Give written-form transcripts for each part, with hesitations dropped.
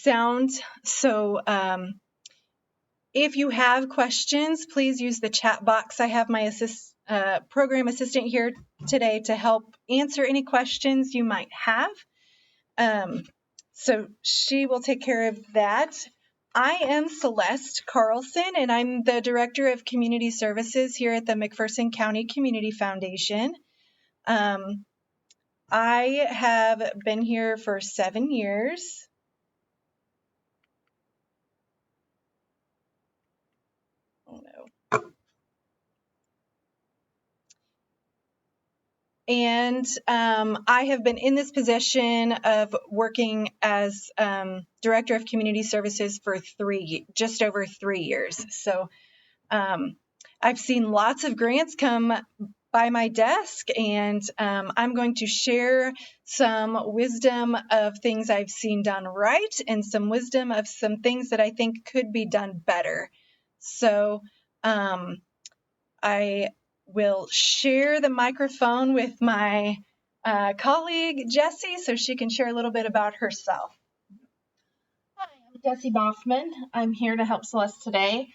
sound. So if you have questions, please use the chat box. I have my program assistant here today to help answer any questions you might have. So she will take care of that. I am Celeste Carlson, and I'm the Director of Community Services here at the McPherson County Community Foundation. I have been here for 7 years. Oh no. And I have been in this position of working as Director of Community Services for just over 3 years. So I've seen lots of grants come by my desk, and I'm going to share some wisdom of things I've seen done right and some wisdom of some things that I think could be done better. So I will share the microphone with my colleague, Jessie, so she can share a little bit about herself. Hi, I'm Jessie Boffman. I'm here to help Celeste today.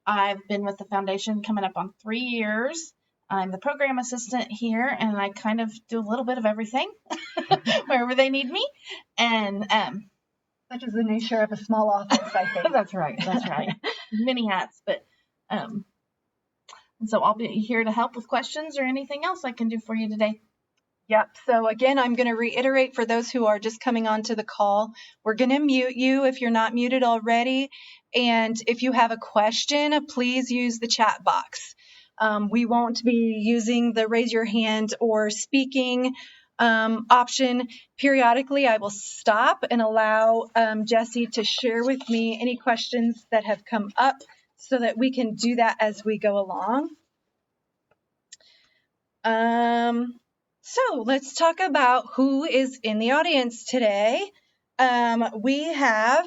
I've been with the foundation coming up on 3 years. I'm the program assistant here, and I kind of do a little bit of everything wherever they need me. And such as the nature of a small office, I think. That's right. Many hats, but so I'll be here to help with questions or anything else I can do for you today. Yep. So again, I'm going to reiterate for those who are just coming onto the call, we're going to mute you if you're not muted already. And if you have a question, please use the chat box. We won't be using the raise your hand or speaking option. Periodically, I will stop and allow Jessie to share with me any questions that have come up so that we can do that as we go along. So let's talk about who is in the audience today. We have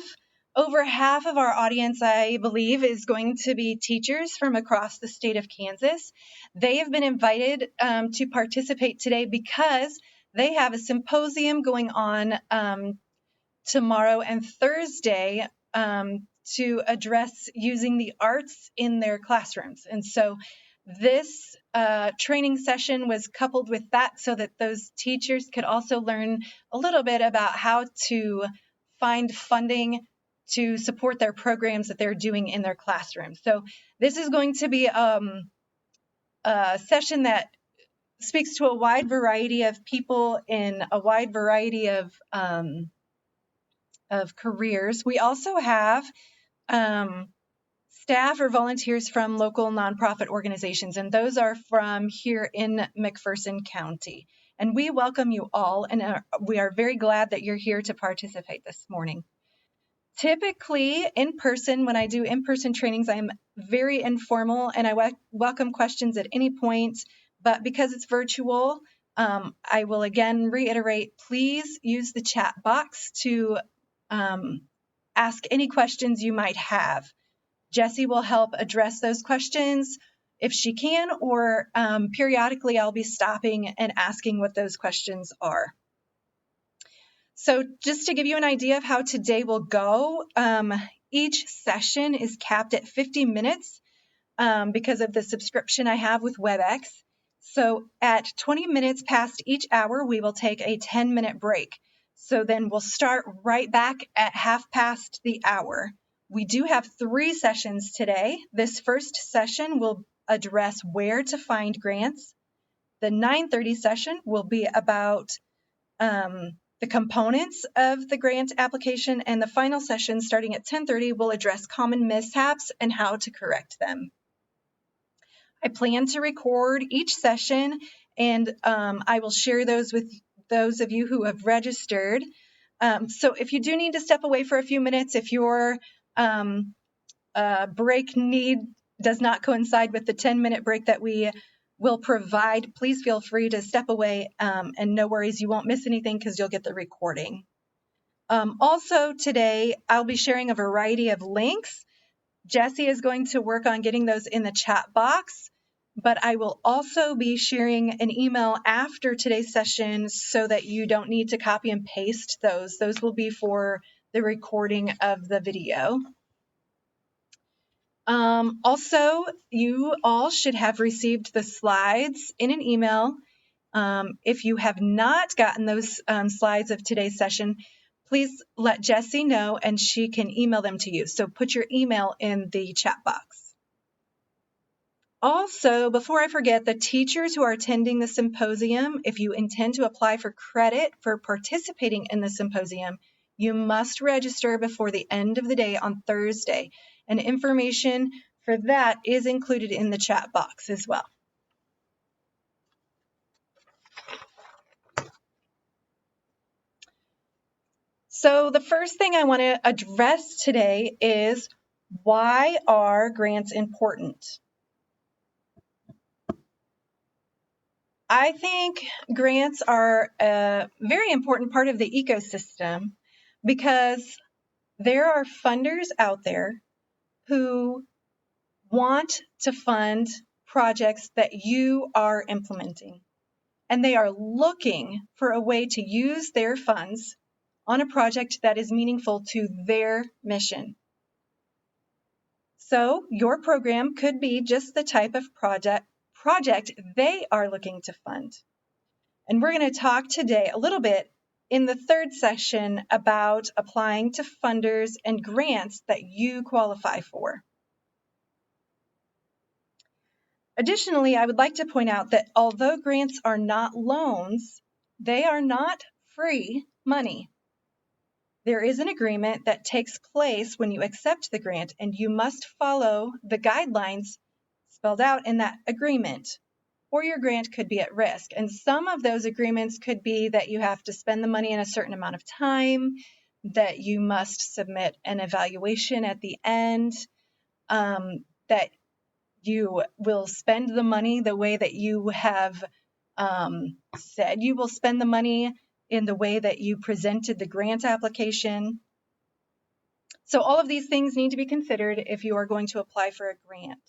over half of our audience, I believe, is going to be teachers from across the state of Kansas. They have been invited to participate today because they have a symposium going on tomorrow and Thursday to address using the arts in their classrooms. And so this training session was coupled with that so that those teachers could also learn a little bit about how to find funding to support their programs that they're doing in their classroom. So this is going to be a session that speaks to a wide variety of people in a wide variety of careers. We also have staff or volunteers from local nonprofit organizations, and those are from here in McPherson County. And we welcome you all, and we are very glad that you're here to participate this morning. Typically, in person, when I do in-person trainings, I'm very informal, and I welcome questions at any point. But because it's virtual, I will again reiterate, please use the chat box to ask any questions you might have. Jessie will help address those questions if she can, or periodically I'll be stopping and asking what those questions are. So just to give you an idea of how today will go, each session is capped at 50 minutes because of the subscription I have with WebEx. So at 20 minutes past each hour, we will take a 10-minute break. So then we'll start right back at half past the hour. We do have 3 sessions today. This first session will address where to find grants. The 9:30 session will be about the components of the grant application, and the final session starting at 10:30 will address common mishaps and how to correct them. I plan to record each session, and I will share those with those of you who have registered. So if you do need to step away for a few minutes, if your break need does not coincide with the 10-minute break that we will provide, please feel free to step away, and no worries, you won't miss anything because you'll get the recording. Also today, I'll be sharing a variety of links. Jessie is going to work on getting those in the chat box, but I will also be sharing an email after today's session so that you don't need to copy and paste those. Those will be for the recording of the video. Also, you all should have received the slides in an email. If you have not gotten those slides of today's session, please let Jessie know and she can email them to you. So put your email in the chat box. Also, before I forget, the teachers who are attending the symposium, if you intend to apply for credit for participating in the symposium, you must register before the end of the day on Thursday. And information for that is included in the chat box as well. So the first thing I want to address today is, why are grants important? I think grants are a very important part of the ecosystem because there are funders out there who want to fund projects that you are implementing, and they are looking for a way to use their funds on a project that is meaningful to their mission. So your program could be just the type of project they are looking to fund. And we're going to talk today a little bit in the third session about applying to funders and grants that you qualify for. Additionally, I would like to point out that although grants are not loans, they are not free money. There is an agreement that takes place when you accept the grant, and you must follow the guidelines spelled out in that agreement, or your grant could be at risk. And some of those agreements could be that you have to spend the money in a certain amount of time, that you must submit an evaluation at the end, that you will spend the money the way that you have said you will spend the money in the way that you presented the grant application. So all of these things need to be considered if you are going to apply for a grant.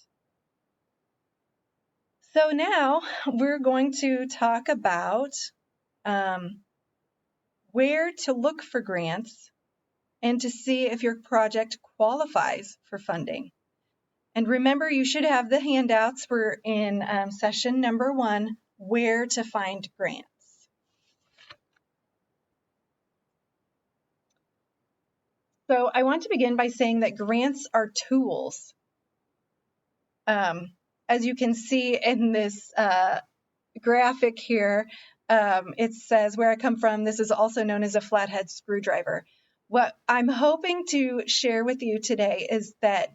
So now we're going to talk about where to look for grants and to see if your project qualifies for funding. And remember, you should have the handouts. We're in session number 1, where to find grants. So I want to begin by saying that grants are tools. As you can see in this graphic here, it says, where I come from, this is also known as a flathead screwdriver. What I'm hoping to share with you today is that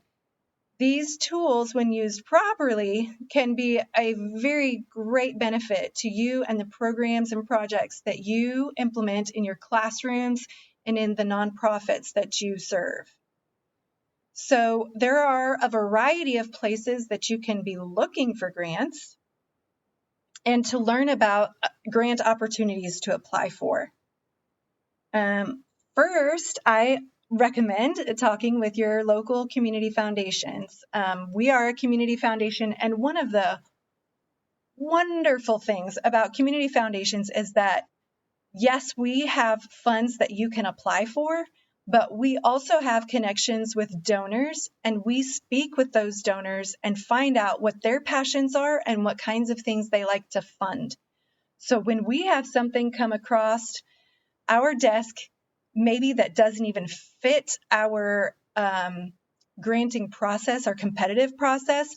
these tools, when used properly, can be a very great benefit to you and the programs and projects that you implement in your classrooms and in the nonprofits that you serve. So there are a variety of places that you can be looking for grants and to learn about grant opportunities to apply for. First, I recommend talking with your local community foundations. We are a community foundation, and one of the wonderful things about community foundations is that, yes, we have funds that you can apply for, but we also have connections with donors, and we speak with those donors and find out what their passions are and what kinds of things they like to fund. So when we have something come across our desk, maybe that doesn't even fit our granting process, our competitive process,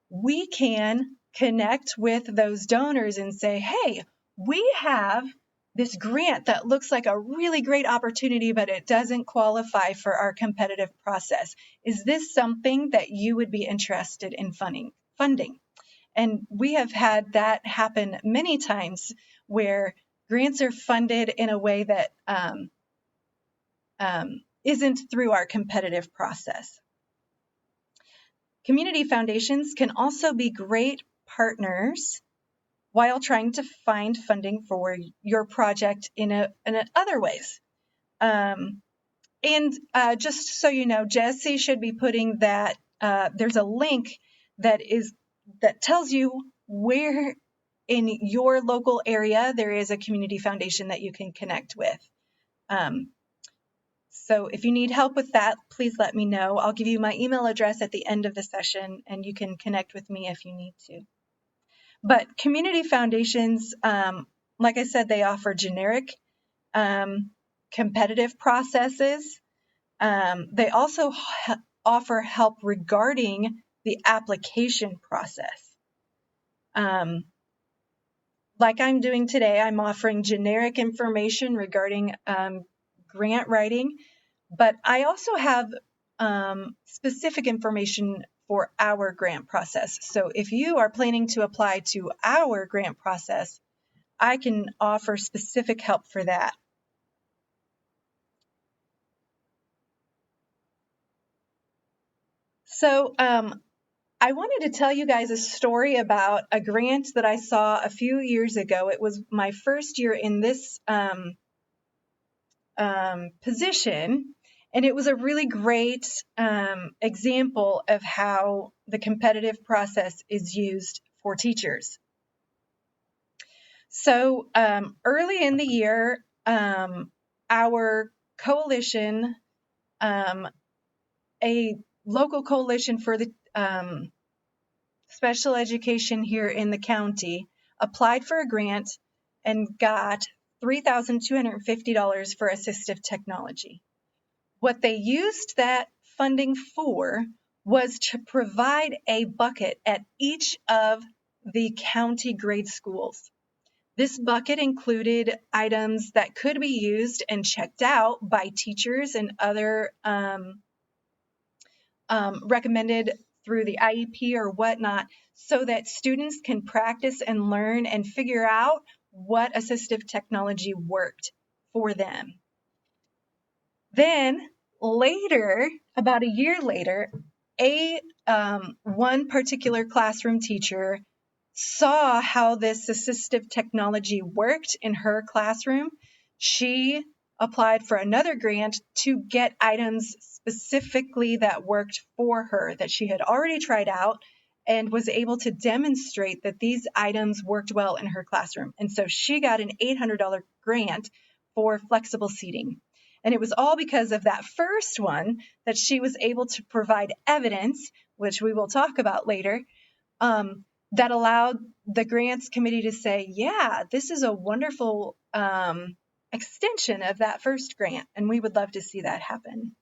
we can connect with those donors and say, hey, we have this grant that looks like a really great opportunity, but it doesn't qualify for our competitive process. Is this something that you would be interested in funding? And we have had that happen many times where grants are funded in a way that isn't through our competitive process. Community foundations can also be great partners while trying to find funding for your project in other ways. Just so you know, Jessie should be putting that, there's a link that is that tells you where in your local area there is a community foundation that you can connect with. So if you need help with that, please let me know. I'll give you my email address at the end of the session, and you can connect with me if you need to. But community foundations, like I said, they offer generic competitive processes. They also offer help regarding the application process. Like I'm doing today, I'm offering generic information regarding grant writing, but I also have specific information for our grant process. So if you are planning to apply to our grant process, I can offer specific help for that. So I wanted to tell you guys a story about a grant that I saw a few years ago. It was my first year in this position, and it was a really great example of how the competitive process is used for teachers. So early in the year, our coalition, a local coalition for the special education here in the county, applied for a grant and got $3,250 for assistive technology. What they used that funding for was to provide a bucket at each of the county grade schools. This bucket included items that could be used and checked out by teachers and other recommended through the IEP or whatnot, so that students can practice and learn and figure out what assistive technology worked for them. Then later, about a year later, one particular classroom teacher saw how this assistive technology worked in her classroom. She applied for another grant to get items specifically that worked for her, that she had already tried out, and was able to demonstrate that these items worked well in her classroom. And so she got an $800 grant for flexible seating. And it was all because of that first one that she was able to provide evidence, which we will talk about later, that allowed the grants committee to say, yeah, this is a wonderful extension of that first grant, and we would love to see that happen.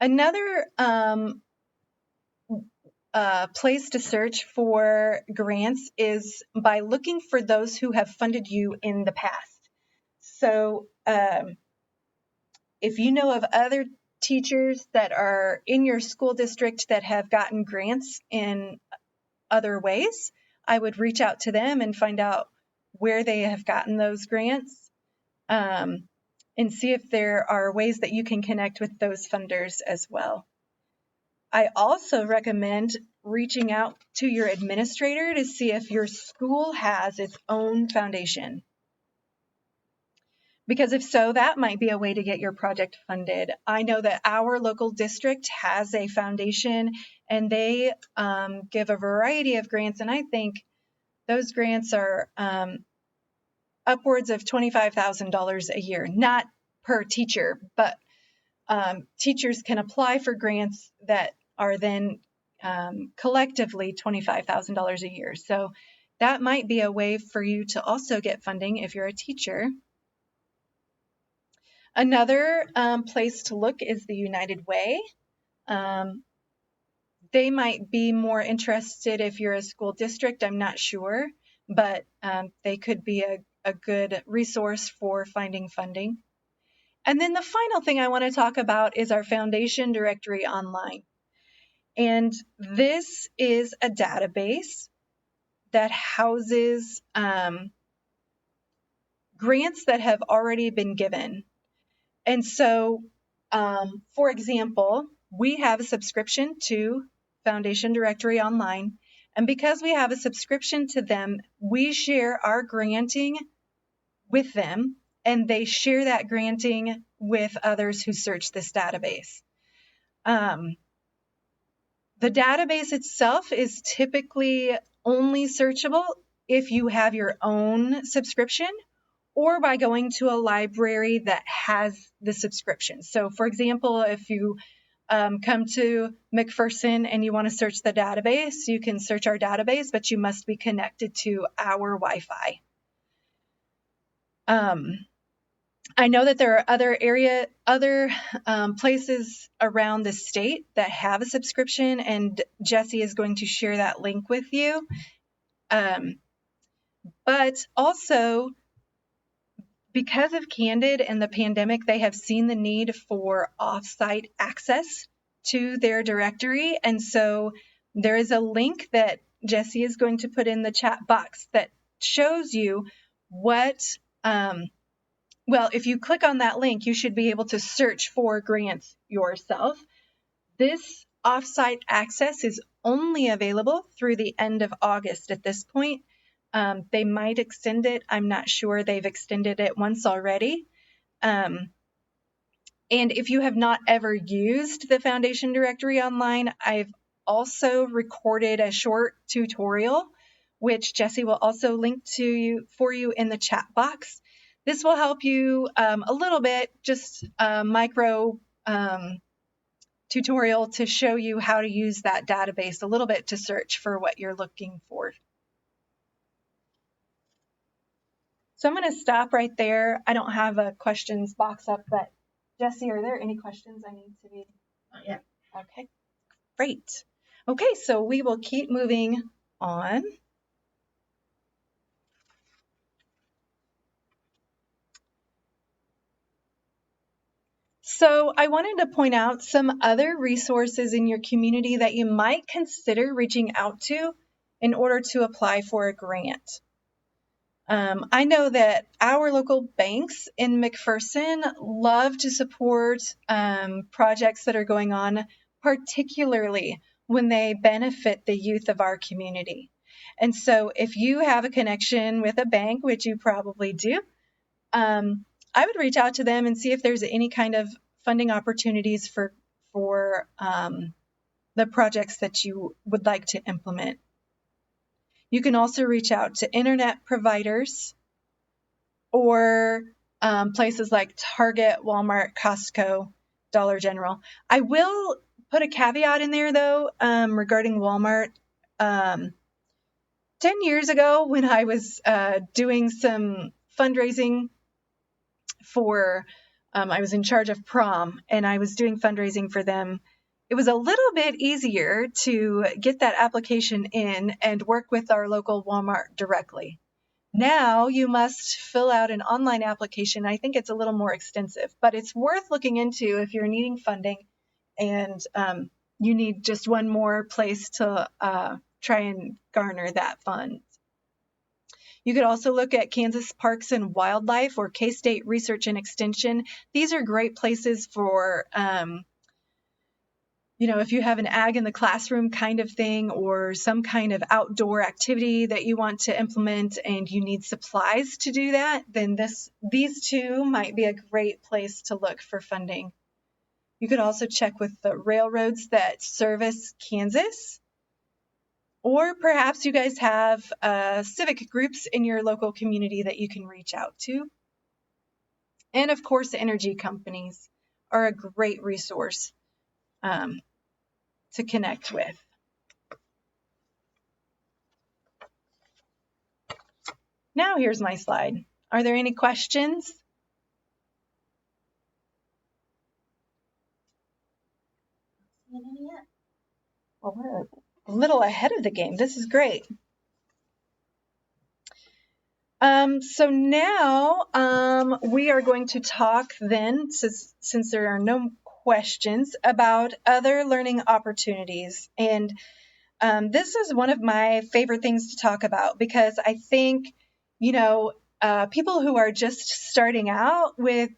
Another place to search for grants is by looking for those who have funded you in the past. So if you know of other teachers that are in your school district that have gotten grants in other ways, I would reach out to them and find out where they have gotten those grants, and see if there are ways that you can connect with those funders as well. I also recommend reaching out to your administrator to see if your school has its own foundation. Because if so, that might be a way to get your project funded. I know that our local district has a foundation, and they give a variety of grants, and I think those grants are upwards of $25,000 a year, not per teacher, but teachers can apply for grants that are then collectively $25,000 a year. So that might be a way for you to also get funding if you're a teacher. Another place to look is the United Way. They might be more interested if you're a school district, I'm not sure, but they could be a good resource for finding funding. And then the final thing I want to talk about is our foundation directory online. And this is a database that houses grants that have already been given. And so, for example, we have a subscription to Foundation Directory Online. And because we have a subscription to them, we share our granting with them, and they share that granting with others who search this database. The database itself is typically only searchable if you have your own subscription or by going to a library that has the subscription. So for example, if you come to McPherson and you want to search the database, you can search our database, but you must be connected to our Wi-Fi. I know that there are other places around the state that have a subscription, and Jesse is going to share that link with you. But also, because of Candid and the pandemic, they have seen the need for offsite access to their directory. And so there is a link that Jesse is going to put in the chat box that shows you what, well, if you click on that link, you should be able to search for grants yourself. This offsite access is only available through the end of August at this point. They might extend it. I'm not sure. They've extended it once already. And if you have not ever used the Foundation Directory online, I've also recorded a short tutorial, which Jesse will also link to you for you in the chat box. This will help you a little bit, just a micro tutorial to show you how to use that database a little bit to search for what you're looking for. So I'm going to stop right there. I don't have a questions box up, but Jesse, are there any questions I need to be? Not yet. Okay, great. Okay, so we will keep moving on. So I wanted to point out some other resources in your community that you might consider reaching out to in order to apply for a grant. I know that our local banks in McPherson love to support projects that are going on, particularly when they benefit the youth of our community. And so if you have a connection with a bank, which you probably do, I would reach out to them and see if there's any kind of funding opportunities for the projects that you would like to implement. You can also reach out to internet providers or places like Target, Walmart, Costco, Dollar General. I will put a caveat in there, though, regarding Walmart. 10 years ago, when I was doing some fundraising for, I was in charge of prom, and I was doing fundraising for them. It was a little bit easier to get that application in and work with our local Walmart directly. Now you must fill out an online application. I think it's a little more extensive, but it's worth looking into if you're needing funding and you need just one more place to try and garner that fund. You could also look at Kansas Parks and Wildlife or K-State Research and Extension. These are great places for if you have an ag in the classroom kind of thing or some kind of outdoor activity that you want to implement and you need supplies to do that, then these two might be a great place to look for funding. You could also check with the railroads that service Kansas, or perhaps you guys have civic groups in your local community that you can reach out to. And of course, energy companies are a great resource to connect with. Now here's my slide. Are there any questions? Well, we're a little ahead of the game. This is great. So now we are going to talk then, since there are no questions, about other learning opportunities. And this is one of my favorite things to talk about because I think, people who are just starting out with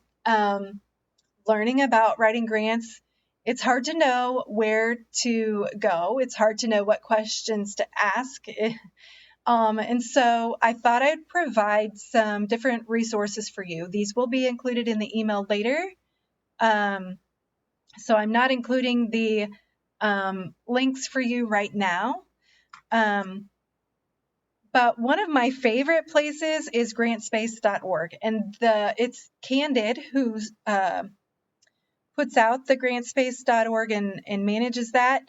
learning about writing grants, it's hard to know where to go. It's hard to know what questions to ask. And so I thought I'd provide some different resources for you. These will be included in the email later. So I'm not including the links for you right now. But one of my favorite places is grantspace.org, and it's Candid who puts out the grantspace.org and manages that.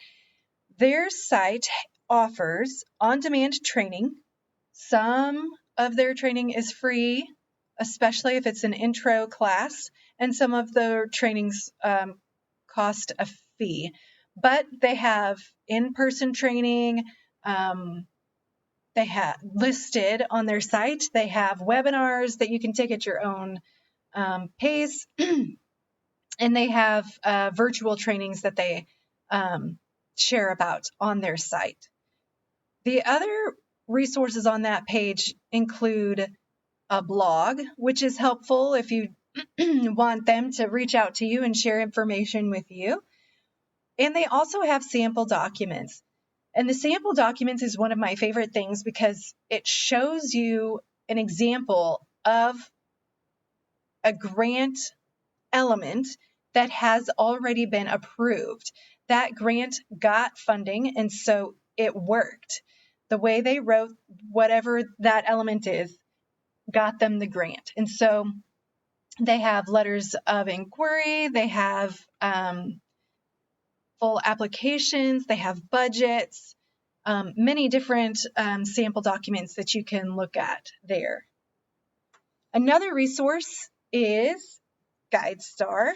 Their site offers on-demand training. Some of their training is free, especially if it's an intro class, and some of their trainings cost a fee. But they have in-person training. They have listed on their site. They have webinars that you can take at your own pace, and they have virtual trainings that they share about on their site. The other resources on that page include a blog, which is helpful if you want them to reach out to you and share information with you. And they also have sample documents. And the sample documents is one of my favorite things because it shows you an example of a grant element that has already been approved. That grant got funding, and so it worked. The way they wrote whatever that element is got them the grant. And so they have letters of inquiry, they have full applications, they have budgets, many different sample documents that you can look at there. Another resource is Guidestar.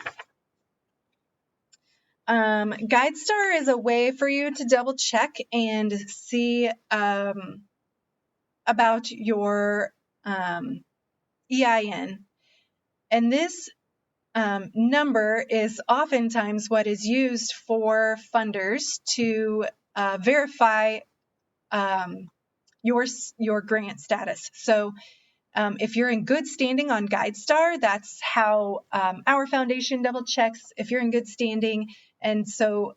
Guidestar is a way for you to double check and see about your EIN. And this number is oftentimes what is used for funders to verify your grant status. So if you're in good standing on Guidestar, that's how our foundation double checks if you're in good standing. And so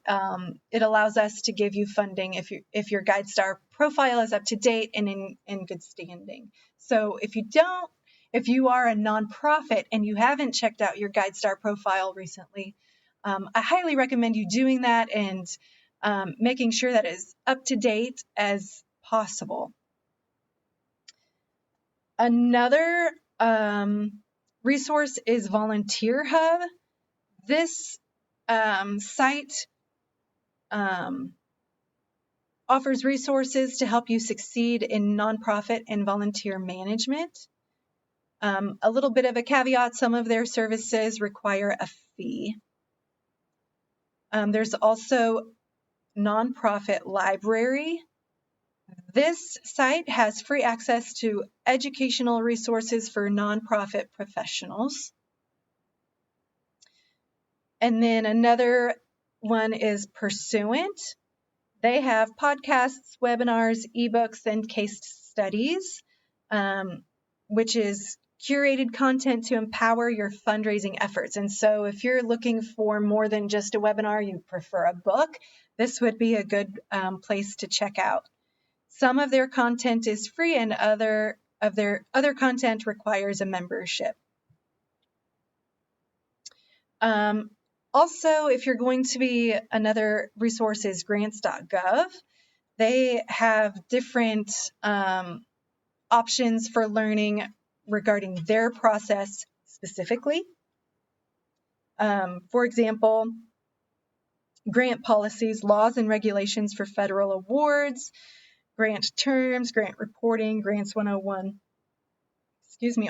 it allows us to give you funding if your Guidestar profile is up to date and in good standing. So if you are a nonprofit and you haven't checked out your Guidestar profile recently, I highly recommend you doing that and making sure that it is up to date as possible. Another resource is Volunteer Hub. This site offers resources to help you succeed in nonprofit and volunteer management. A little bit of a caveat, some of their services require a fee. There's also Nonprofit Library. This site has free access to educational resources for nonprofit professionals. And then another one is Pursuant. They have podcasts, webinars, ebooks, and case studies, which is curated content to empower your fundraising efforts. And so if you're looking for more than just a webinar, you prefer a book, this would be a good place to check out. Some of their content is free and other content requires a membership. Also, if you're going to be, another resource is grants.gov. They have different options for learning regarding their process specifically. For example, grant policies, laws and regulations for federal awards, grant terms, grant reporting, Grants 101.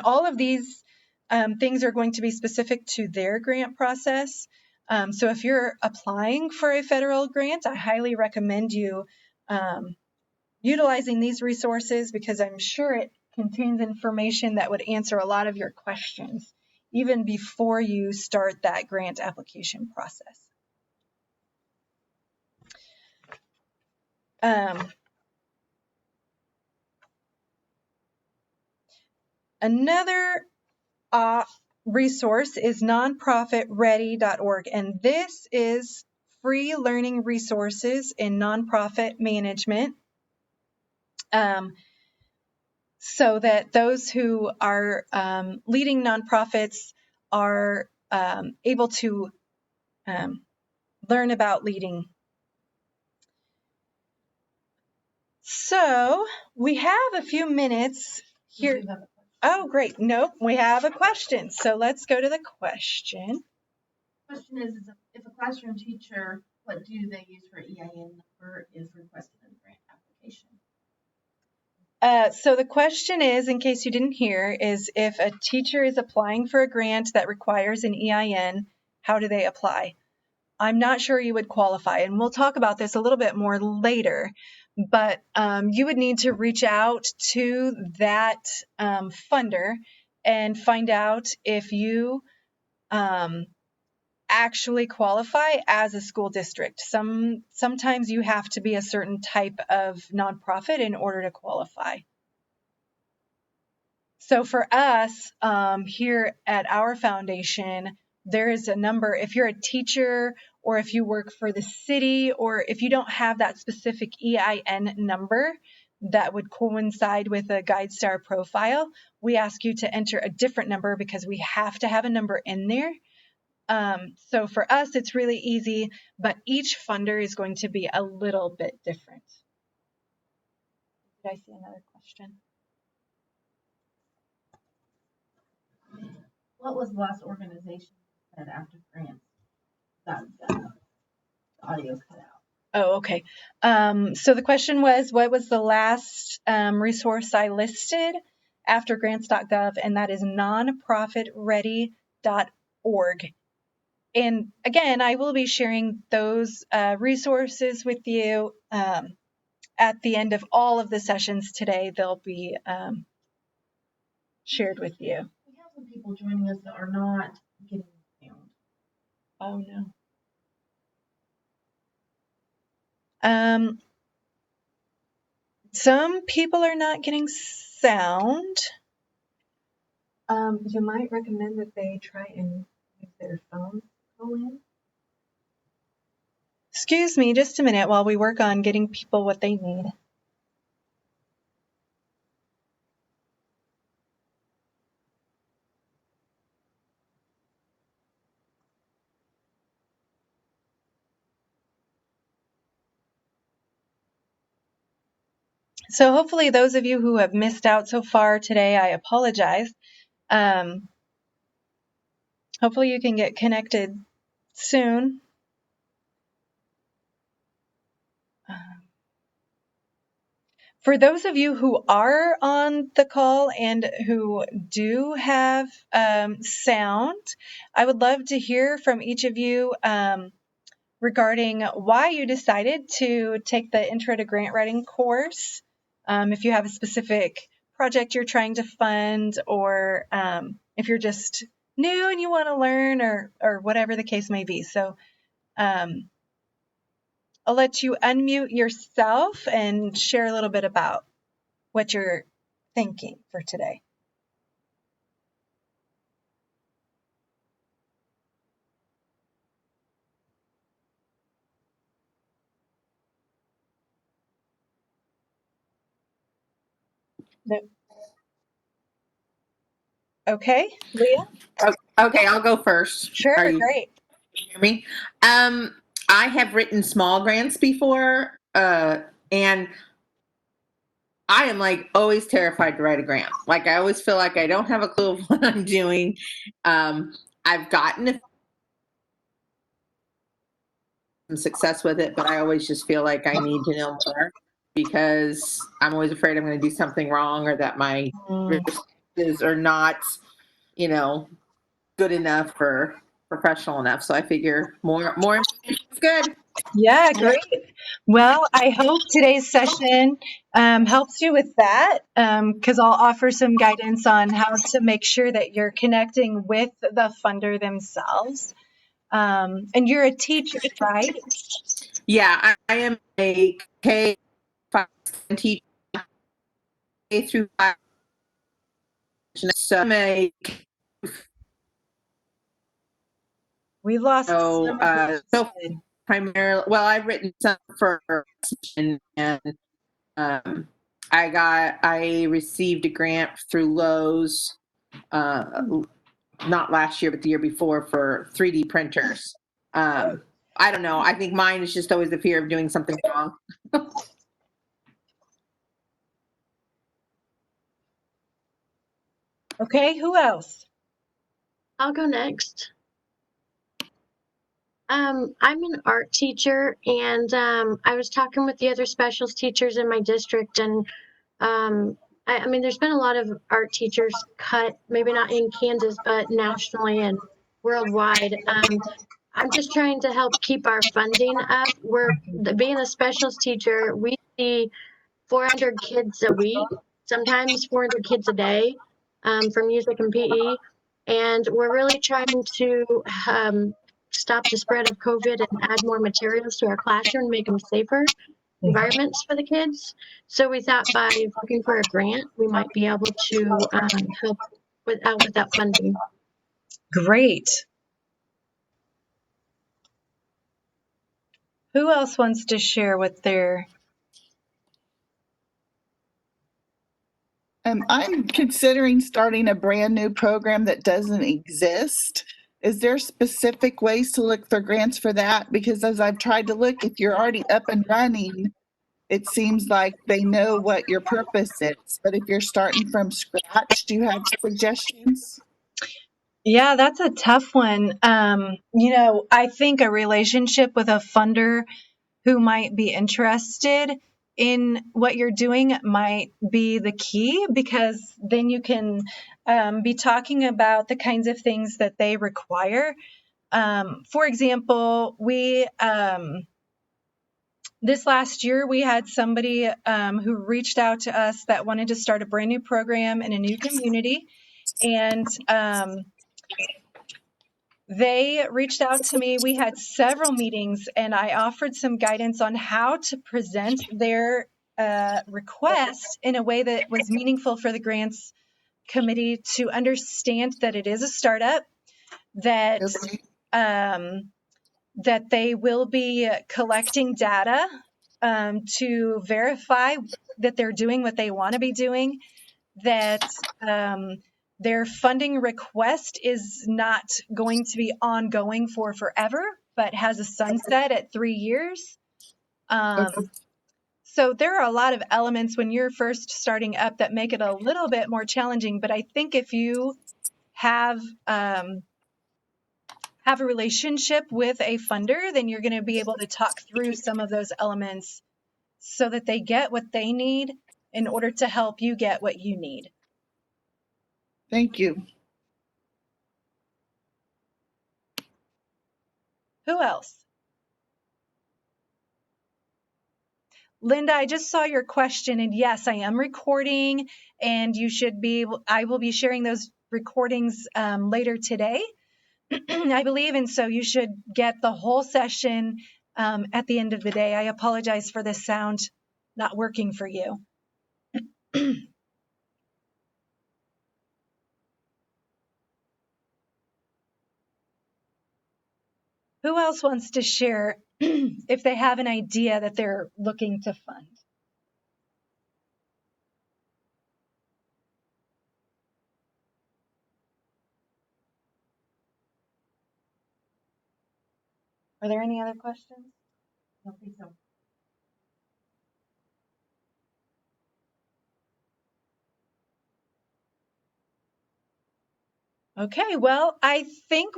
All of these things are going to be specific to their grant process. So if you're applying for a federal grant, I highly recommend you utilizing these resources because I'm sure it contains information that would answer a lot of your questions even before you start that grant application process. Another resource is nonprofitready.org, and this is free learning resources in nonprofit management, so that those who are leading nonprofits are able to learn about leading So we have a few minutes here. Oh, great. Nope, we have a question. So let's go to the question. The question is if a classroom teacher, what do they use for EIN number is requested in the grant application? So the question is, in case you didn't hear, is if a teacher is applying for a grant that requires an EIN, how do they apply? I'm not sure you would qualify, and we'll talk about this a little bit more later, but you would need to reach out to that funder and find out if you actually qualify as a school district. Sometimes you have to be a certain type of nonprofit in order to qualify. So for us, here at our foundation, there is a number. If you're a teacher or if you work for the city or if you don't have that specific EIN number that would coincide with a Guidestar profile, we ask you to enter a different number because we have to have a number in there. So for us, it's really easy, but each funder is going to be a little bit different. Did I see another question? What was the last organization that after grants got the audio cut out? Oh, okay. So the question was, what was the last resource I listed after grants.gov? And that is nonprofitready.org. And again, I will be sharing those resources with you at the end of all of the sessions today. They'll be shared with you. We have some people joining us that are not getting sound. Oh, no. Some people are not getting sound. You might recommend that they try and use their phone call in. Excuse me just a minute while we work on getting people what they need. So hopefully those of you who have missed out so far today, I apologize. Hopefully you can get connected soon. For those of you who are on the call and who do have sound, I would love to hear from each of you regarding why you decided to take the Intro to Grant Writing course. If you have a specific project you're trying to fund, or if you're just new and you want to learn, or whatever the case may be. So I'll let you unmute yourself and share a little bit about what you're thinking for today. Okay, Leah? Okay, I'll go first. Sure, Are you great. hear me? I have written small grants before, and I am like always terrified to write a grant. Like I always feel like I don't have a clue of what I'm doing. I've gotten some success with it, but I always just feel like I need to know more because I'm always afraid I'm going to do something wrong or that my responses are not, good enough or professional enough. So I figure more information is good. Yeah, great. Well, I hope today's session helps you with that, because I'll offer some guidance on how to make sure that you're connecting with the funder themselves. And you're a teacher, right? Yeah, I am a K-5 teacher, K through 5. So I'm We lost some of what you so said. primarily, well, I've written some for and I received a grant through Lowe's, not last year, but the year before for 3D printers. I don't know. I think mine is just always the fear of doing something wrong. Okay, who else? I'll go next. I'm an art teacher, and I was talking with the other specials teachers in my district, and I mean, there's been a lot of art teachers cut, maybe not in Kansas, but nationally and worldwide. I'm just trying to help keep our funding up. Being a specials teacher, we see 400 kids a week, sometimes 400 kids a day for music and PE. And we're really trying to stop the spread of COVID and add more materials to our classroom, make them safer environments for the kids. So we thought by looking for a grant, we might be able to help with that funding. Great. Who else wants to share what their... I'm considering starting a brand new program that doesn't exist. Is there specific ways to look for grants for that? Because as I've tried to look, if you're already up and running, it seems like they know what your purpose is. But if you're starting from scratch, do you have suggestions? Yeah, that's a tough one. I think a relationship with a funder who might be interested in what you're doing might be the key, because then you can be talking about the kinds of things that they require. For example, this last year, we had somebody who reached out to us that wanted to start a brand new program in a new community. And they reached out to me. We had several meetings, and I offered some guidance on how to present their request in a way that was meaningful for the grants committee to understand that it is a startup, that that they will be collecting data to verify that they're doing what they want to be doing, that their funding request is not going to be ongoing for forever, but has a sunset at 3 years. So there are a lot of elements when you're first starting up that make it a little bit more challenging. But I think if you have a relationship with a funder, then you're going to be able to talk through some of those elements so that they get what they need in order to help you get what you need. Thank you. Who else? Linda, I just saw your question, and yes, I am recording, and I will be sharing those recordings later today, I believe, and so you should get the whole session at the end of the day. I apologize for the sound not working for you. Who else wants to share if they have an idea that they're looking to fund? Are there any other questions? I don't think so. Okay, well, I think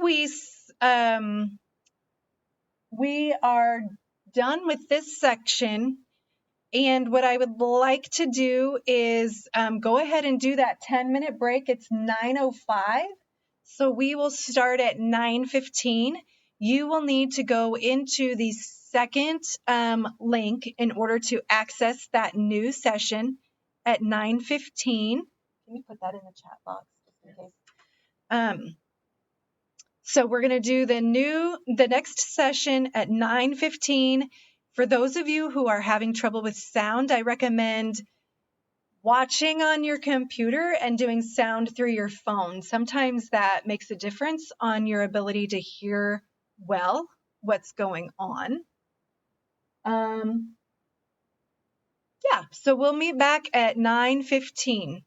we are done with this section. And what I would like to do is go ahead and do that 10-minute break. It's 9:05. So we will start at 9:15. You will need to go into the second link in order to access that new session at 9:15. Can you put that in the chat box just in case? So we're going to do the next session at 9:15. For those of you who are having trouble with sound, I recommend watching on your computer and doing sound through your phone. Sometimes that makes a difference on your ability to hear well what's going on. Yeah, so we'll meet back at 9:15.